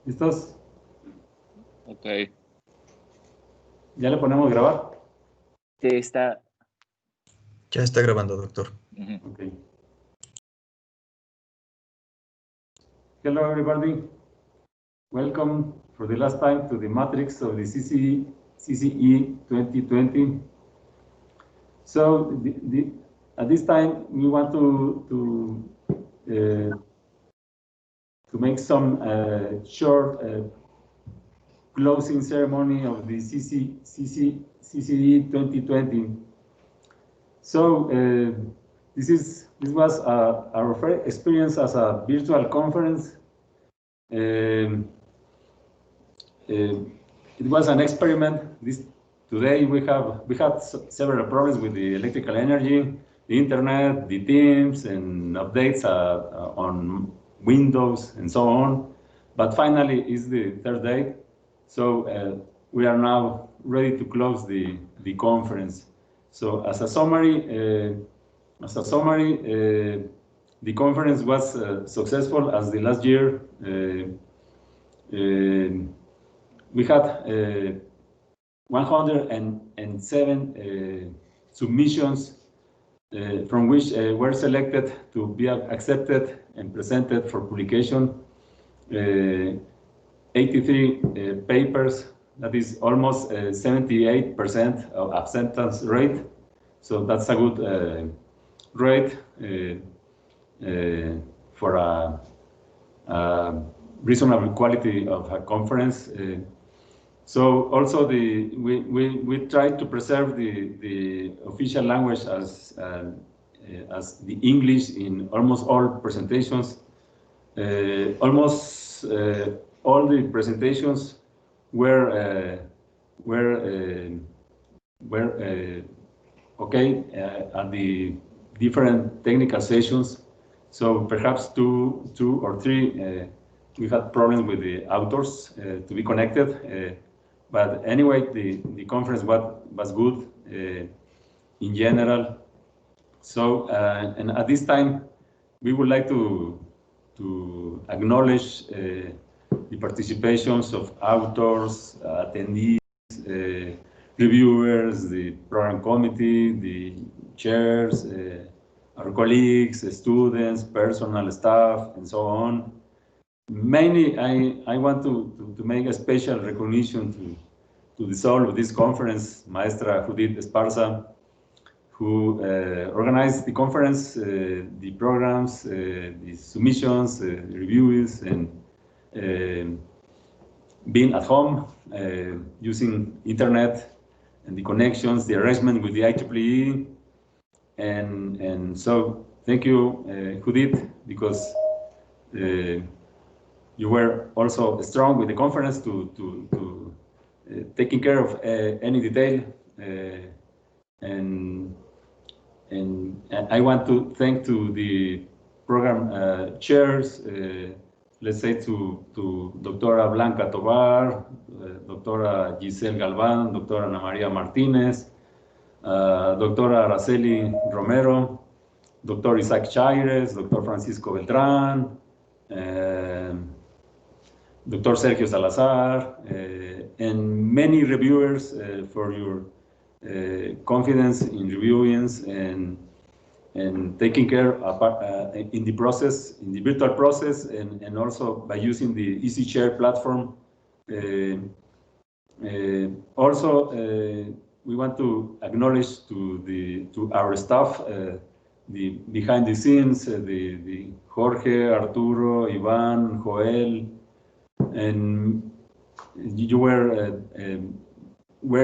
¿Listos? Ok. ¿Ya le ponemos grabar? Sí, está. Ya está grabando, doctor. Okay. Hello, everybody. Welcome for the last time to the matrix of the CCE 2020. So, at this time, we want to make some short closing ceremony of the CCE 2020. So this was our first experience as a virtual conference. It was an experiment. Today we had several problems with the electrical energy, the internet, the Teams, and updates on Windows and so on. But finally, it's the third day, so we are now ready to close the conference. So as a summary, the conference was successful as the last year. We had 107 submissions, from which were selected to be accepted and presented for publication. 83 papers, that is almost 78% of acceptance rate. So that's a good rate for a reasonable quality of a conference. So also we tried to preserve the official language as the English in almost all presentations. Almost all the presentations were okay at the different technical sessions. So perhaps two or three we had problems with the authors to be connected. But anyway, the conference was good in general. So and at this time, we would like to acknowledge the participations of authors, attendees, reviewers, the program committee, the chairs, our colleagues, students, personal staff, and so on. Mainly, I want to make a special recognition to the soul of this conference, Maestra Judith Esparza, who organized the conference, the programs, the submissions, the reviews, and being at home, using internet and the connections, the arrangement with the IEEE. And so thank you, Judith, because you were also strong with the conference to taking care of any detail. And I want to thank to the program chairs, let's say to Doctora Blanca Tobar, Doctora Giselle Galvan, Doctora Ana Maria Martinez, Doctora Araceli Romero, Dr. Isaac Chaires, Dr. Francisco Beltrán, Dr. Sergio Salazar, and many reviewers for your confidence in reviewing and taking care in the process, in the virtual process, and also by using the Easy Chair platform. Also, we want to acknowledge to our staff, the behind the scenes, the Jorge, Arturo, Ivan, Joel, and you were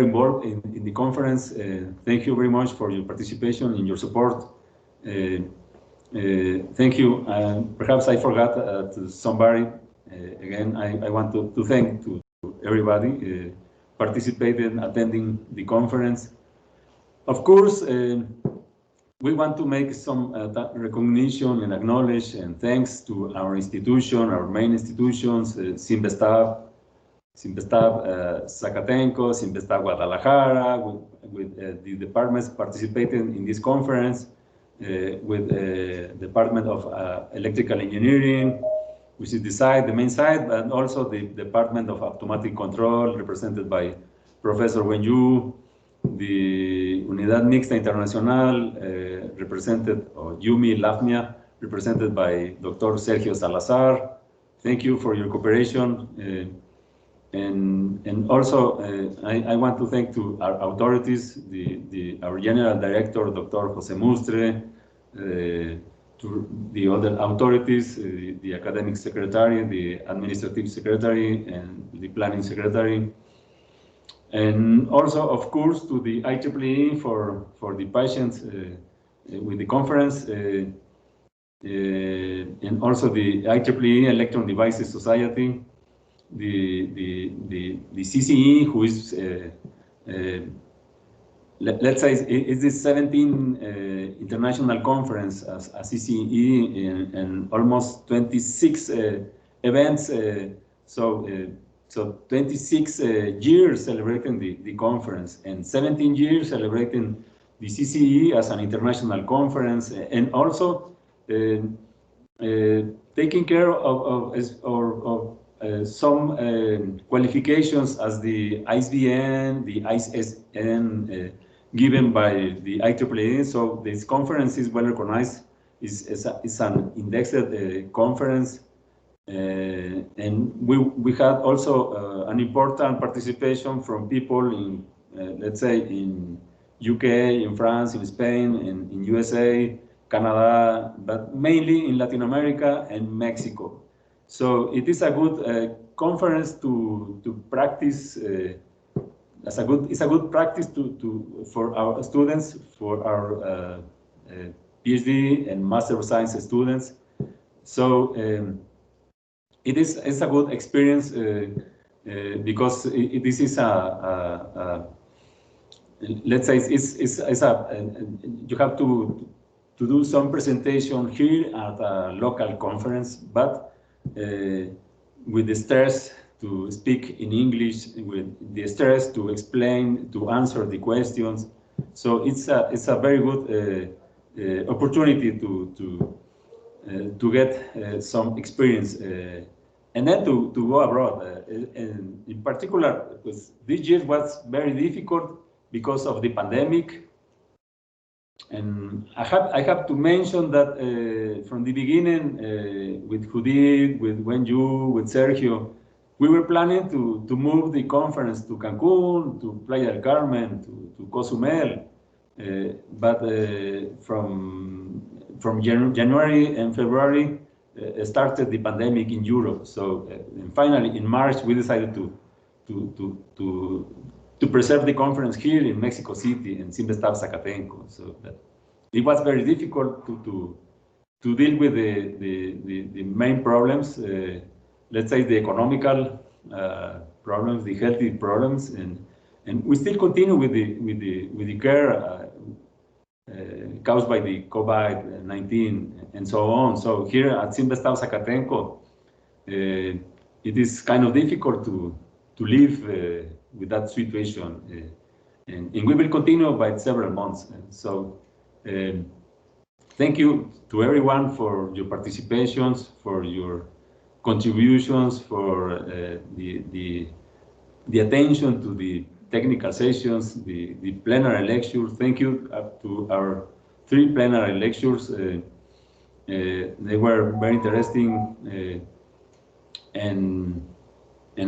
involved in the conference. Thank you very much for your participation and your support. Thank you. Perhaps I forgot to somebody. Again, I want to thank to everybody participating, attending the conference. Of course, we want to make some recognition and acknowledge and thanks to our institution, our main institutions, Sinvestav Zacatenco, Sinvestav Guadalajara, with the departments participating in this conference, with Department of Electrical Engineering, which is the main side, but also the Department of Automatic Control, represented by Professor Wen Yu, the Unidad Mixta Internacional, represented, or Yumi Lafmia, represented by Dr. Sergio Salazar. Thank you for your cooperation. And also, I want to thank to our authorities, our General Director, Dr. Jose Mustre, to the other authorities, the Academic Secretary, the Administrative Secretary, and the Planning Secretary. And also, of course, to the IEEE for the patients with the conference, and also the IEEE Electron Devices Society, the CCE, who is let's say it's the 17th international conference as a CCE, and almost 26 events. So 26 years celebrating the conference, and 17 years celebrating the CCE as an international conference, and also taking care of some qualifications as the ISBN, the ISSN, given by the IEEE. So this conference is well recognized. It's an indexed conference. And we had also an important participation from people in, let's say, in UK, in France, in Spain, in USA, Canada, but mainly in Latin America and Mexico. So it is a good conference to practice. It's a good practice for our students, for our PhD and Master of Science students. So it's a good experience because this is let's say you have to do some presentation here at a local conference, but with the stress to speak in English, with the stress to explain, to answer the questions. So it's a very good opportunity to get some experience, and then to go abroad. And in particular, because this year was very difficult because of the pandemic. And I have to mention that from the beginning, with Judith, with Wen Yu, with Sergio, we were planning to move the conference to Cancun, to Playa del Carmen, to Cozumel, but from January and February started the pandemic in Europe. So and finally in March we decided to preserve the conference here in Mexico City and Simvestab Zacatenco. So it was very difficult to deal with the main problems, let's say the economical problems, the healthy problems, and we still continue with the care caused by the COVID-19 and so on. So here at Simvestab Zacatenco, it is kind of difficult to live with that situation, and we will continue by several months. So thank you to everyone for your participations, for your contributions, for the attention to the technical sessions, the plenary lectures. Thank you to our 3 plenary lectures. They were very interesting, and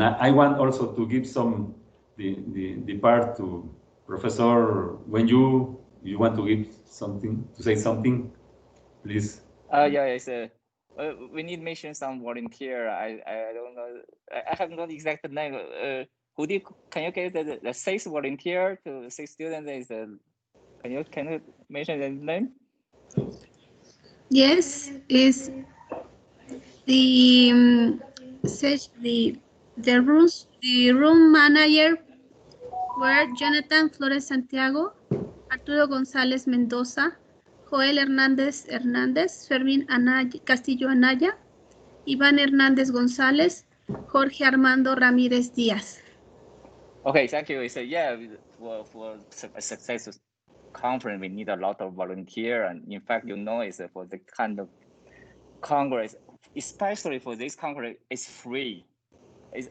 I want also to give some the part to Professor Wen Yu. You want to give something, to say something, please? Yeah, it's we need to mention some volunteer. I don't know. I have not exact name. Can you give the 6th volunteer to 6 students? Is can you mention the name? Yes, is the room manager were Jonathan Flores Santiago, Arturo González Mendoza, Joel Hernández, Fermín Castillo Anaya, Iván Hernández González, Jorge Armando Ramírez Díaz. Okay, thank you. It's yeah for success. conference, we need a lot of volunteer. And in fact, it's for the kind of Congress, especially for this Congress, it's free.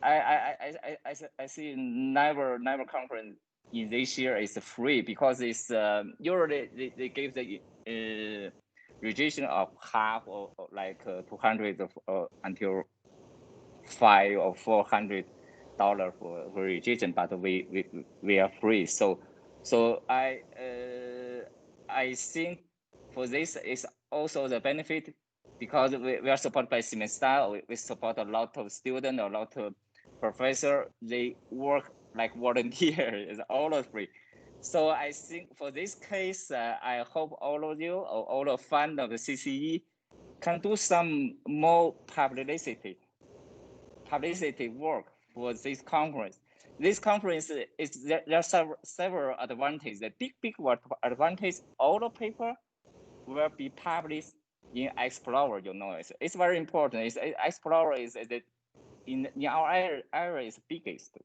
I see never conference in this year is free because it's usually they give the registration of half or like 200 until $500 or $400 for registration, but we are free. So I think for this is also the benefit because we are supported by semester. We support a lot of students, a lot of professors. They work like volunteers. It's all free. So I think for this case, I hope all of you or all the fans of the CCE can do some more publicity work for this conference. This conference there are several advantages. The big advantage, all the paper will be published in Explorer. It's very important. Explorer is in our area is biggest.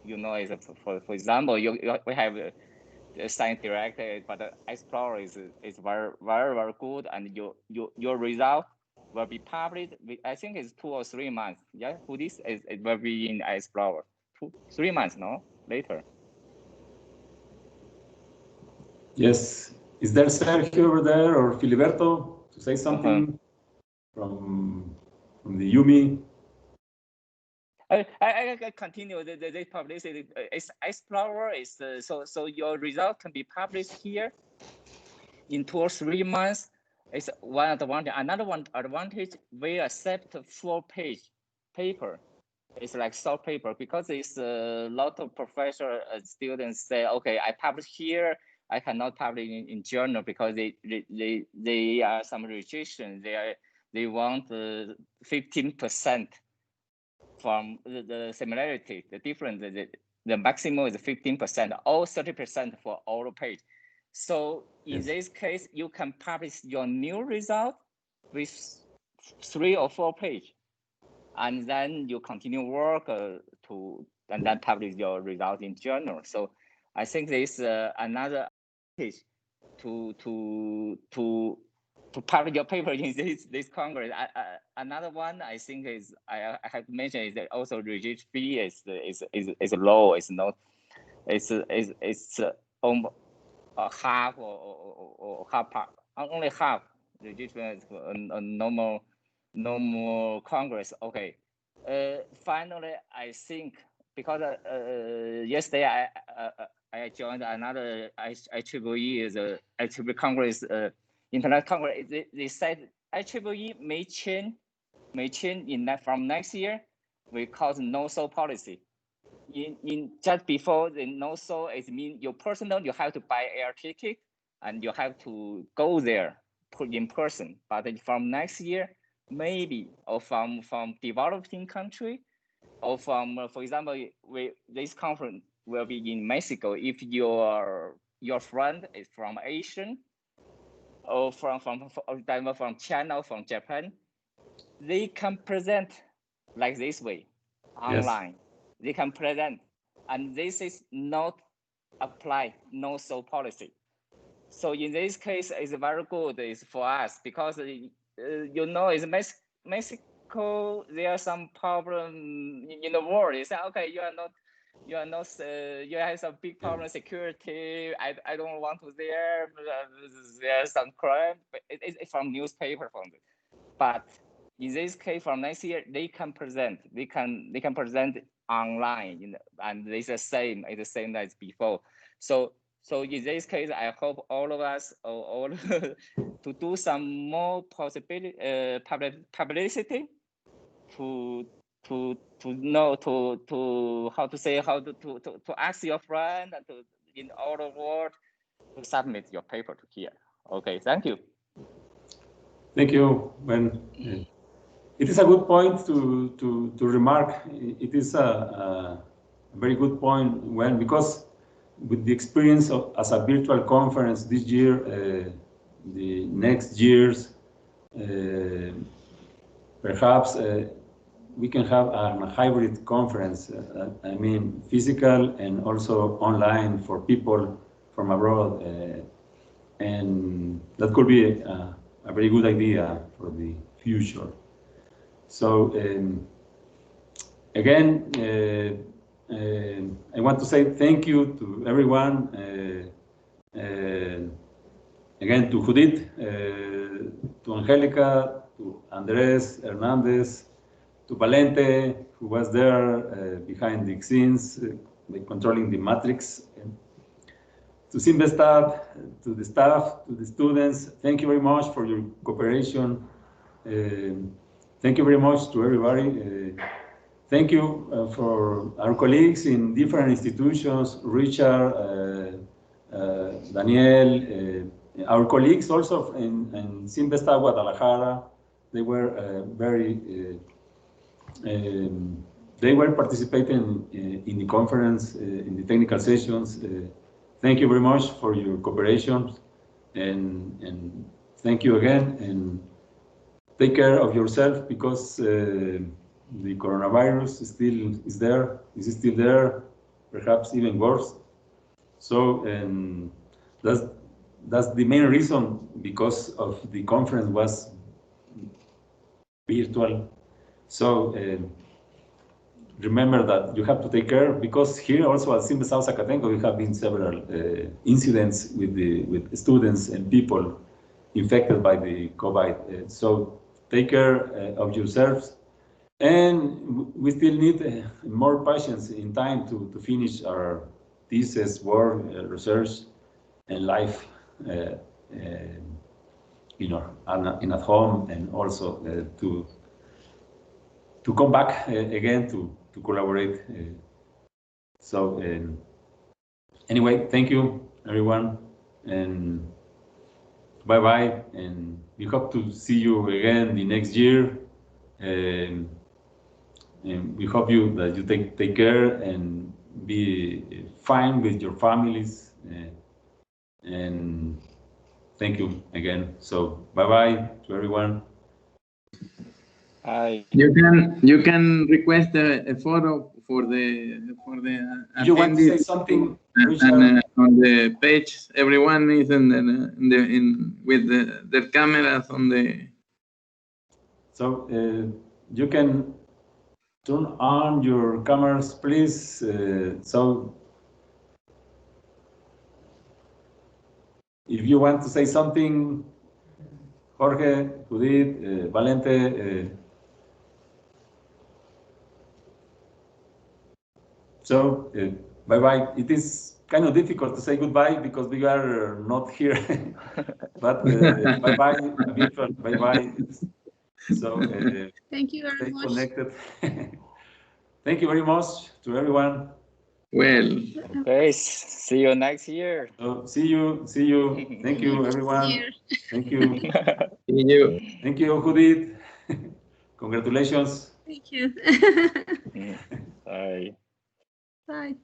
Is for example, we have the science director, but Explorer is very good, and your result will be published. I think it's 2 or 3 months. Yeah, for this it will be in Explorer. 3 months, no later. Yes. Is there Sergio over there or Filiberto to say something from the UMI? I continue the publicity. Explorer is so your result can be published here in 2 or 3 months. It's one advantage. Another one advantage, we accept 4-page paper. It's like short paper because it's a lot of professor students say, okay, I publish here. I cannot publish in journal because they are some restrictions. They want 15% from the similarity, the difference. The maximum is 15% or 30% for all page. So in this case, you can publish your new result with 3 or 4 pages, and then you continue work and then publish your result in journal. So I think this is another advantage to publish your paper in this Congress. Another one I think is I have to mention is that also registration fee is low. It's not. It's almost half or half part, only half registration for a normal Congress. Okay. Finally, I think because yesterday I joined another IEEE is a IEEE Congress, Internet Congress. They said IEEE may change from next year. We call it no-show policy. In just before the no-show, it means your personal, you have to buy air ticket and you have to go there in person. But from next year, maybe or from developing country, or from for example, this conference will be in Mexico. If your friend is from Asian or from China, from Japan, they can present like this way online. Yes. They can present, and this is not apply no-show policy. So in this case, it's very good is for us because it's Mexico. There are some problem in the world. They say, okay, you have some big problem security. I don't want to there. There's some crime. It's from newspaper but in this case, from next year, they can present. They can present online, and it's the same as before. So in this case, I hope all of us to do some more possibility publicity to know how to ask your friend and to in all the world to submit your paper to here. Okay, thank you. Thank you. It is a good point to remark. It is a very good point because with the experience as a virtual conference this year, the next years, perhaps we can have a hybrid conference. I mean, physical and also online for people from abroad. and that could be a very good idea for the future. So again, I want to say thank you to everyone. Again, to Judith, to Angelica, to Andres Hernandez, to Valente, who was there behind the scenes, controlling the matrix, to Simvestab, to the staff, to the students. Thank you very much for your cooperation. Thank you very much to everybody. Thank you for our colleagues in different institutions, Richard, Daniel, our colleagues also in Simvestab, Guadalajara. They were they were participating in the conference, in the technical sessions. Thank you very much for your cooperation, and thank you again, and take care of yourself, because the coronavirus is still there, perhaps even worse. So, and that's the main reason, because of the conference was virtual. So remember that you have to take care, because here also at Simvestab Zacatenco, we have been several incidents with students and people infected by the COVID. So take care of yourselves, and we still need more patience in time to finish our thesis, work, research, and life in at home, and also to come back again to collaborate. So anyway, thank you everyone, and bye bye, and we hope to see you again the next year, and we hope that you take care and be fine with your families, and thank you again. So bye bye to everyone. Hi. You can request a photo for the You want to say something, Richard? and on the page everyone is with their cameras on the. So you can turn on your cameras, please. So if you want to say something, Jorge, Judith, Valente. So bye-bye. It is kind of difficult to say goodbye because we are not here. But bye-bye, virtual, bye-bye. So Thank you very stay much. connected. Thank you very much to everyone. Well, Okay, see you next year. So see you. Thank you, everyone. Here. Thank you. see you. Thank you, Judith. Congratulations. Thank you. Bye. Bye.